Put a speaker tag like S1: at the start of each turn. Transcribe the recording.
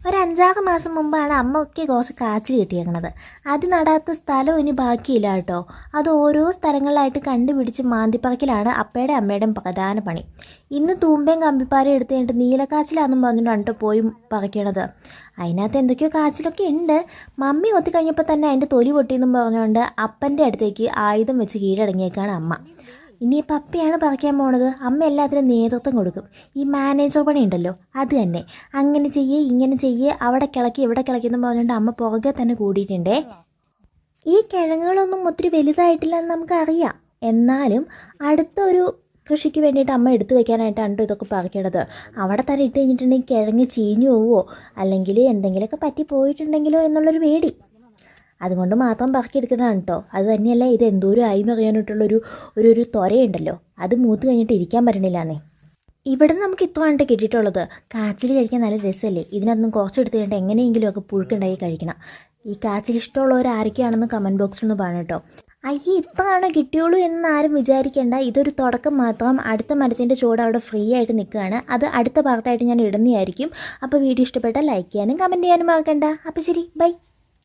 S1: ഒരു 5-6 മാസം മുമ്പാണ് അമ്മയ്ക്ക് കുറച്ച് കാച്ചിൽ കിട്ടിയേക്കണത്. അത് നടാത്ത സ്ഥലം ഇനി ബാക്കിയില്ല കേട്ടോ. അത് ഓരോ സ്ഥലങ്ങളിലായിട്ട് കണ്ടുപിടിച്ച് മാന്തിപ്പറക്കിലാണ് അപ്പയുടെ അമ്മയുടെയും പ്രധാന പണി. ഇന്ന് തൂമ്പയും കമ്പിപ്പാരയും എടുത്ത് കഴിഞ്ഞിട്ട് നീലക്കാച്ചിലാണെന്നും പറഞ്ഞിട്ടാണ് കേട്ടോ പോയി പറിക്കണത്. അതിനകത്ത് എന്തൊക്കെയോ കാച്ചിലൊക്കെ ഉണ്ട്. മമ്മി ഒത്തി കഴിഞ്ഞപ്പോൾ തന്നെ അതിൻ്റെ തൊലി പൊട്ടിയെന്നും പറഞ്ഞുകൊണ്ട് അപ്പൻ്റെ അടുത്തേക്ക് ആയുധം വെച്ച് കീഴടങ്ങിയേക്കാണ് അമ്മ. ഇനിയിപ്പോൾ അപ്പയാണ് പറിക്കാൻ പോണത്. അമ്മ എല്ലാത്തിനും നേതൃത്വം കൊടുക്കും. ഈ മാനേജർ പണി ഉണ്ടല്ലോ, അത് തന്നെ. അങ്ങനെ ചെയ്യേ ഇങ്ങനെ ചെയ്യേ, അവിടെ കിളക്കി ഇവിടെ കിളക്കിയെന്ന് പറഞ്ഞുകൊണ്ട് അമ്മ പുറകെ തന്നെ കൂടിയിട്ടുണ്ടേ. ഈ കിഴങ്ങുകളൊന്നും ഒത്തിരി വലുതായിട്ടില്ല എന്ന് നമുക്കറിയാം. എന്നാലും അടുത്തൊരു കൃഷിക്ക് വേണ്ടിയിട്ട് അമ്മ എടുത്തു വെക്കാനായിട്ടാണ് ഇതൊക്കെ പറിക്കണത്. അവിടെ തന്നെ ഇട്ട് കഴിഞ്ഞിട്ടുണ്ടെങ്കിൽ കിഴങ്ങ് ചീഞ്ഞു പോവോ അല്ലെങ്കിൽ എന്തെങ്കിലുമൊക്കെ പറ്റി പോയിട്ടുണ്ടെങ്കിലോ എന്നുള്ളൊരു പേടി. അതുകൊണ്ട് മാത്രം പറക്കിയെടുക്കുന്നതാണ് കേട്ടോ. അത് തന്നെയല്ല, ഇത് എന്തോരം ആയി എന്ന് അറിയാനായിട്ടുള്ളൊരു ഒരു ത്വരയുണ്ടല്ലോ, അത് മൂത്ത് കഴിഞ്ഞിട്ട് ഇരിക്കാൻ പറ്റണില്ലാന്നേ. ഇവിടെ നിന്ന് നമുക്ക് ഇത്രയാണ് കിട്ടിയിട്ടുള്ളത്. കാച്ചിൽ കഴിക്കാൻ നല്ല രസമല്ലേ. ഇതിനകത്തുനിന്ന് കുറച്ചെടുത്ത് കഴിഞ്ഞിട്ട് എങ്ങനെയെങ്കിലുമൊക്കെ പുഴുക്കുണ്ടാക്കി കഴിക്കണം. ഈ കാച്ചിൽ ഇഷ്ടമുള്ളവർ ആരൊക്കെയാണെന്ന് കമൻറ്റ് ബോക്സിൽ ഒന്ന് പറയണം കേട്ടോ. അയ്യേ ഇത്രയാണ് കിട്ടിയുള്ളൂ എന്ന് ആരും വിചാരിക്കേണ്ട. ഇതൊരു തുടക്കം മാത്രം. അടുത്ത മരത്തിൻ്റെ ചുവട് അവിടെ ഫ്രീ ആയിട്ട് നിൽക്കുകയാണ്. അത് അടുത്ത പാർട്ടായിട്ട് ഞാൻ ഇടുന്നതായിരിക്കും. അപ്പോൾ വീഡിയോ ഇഷ്ടപ്പെട്ടാൽ ലൈക്ക് ചെയ്യാനും കമൻറ്റ് ചെയ്യാനും മറക്കണ്ട. അപ്പോൾ ശരി, ബൈ.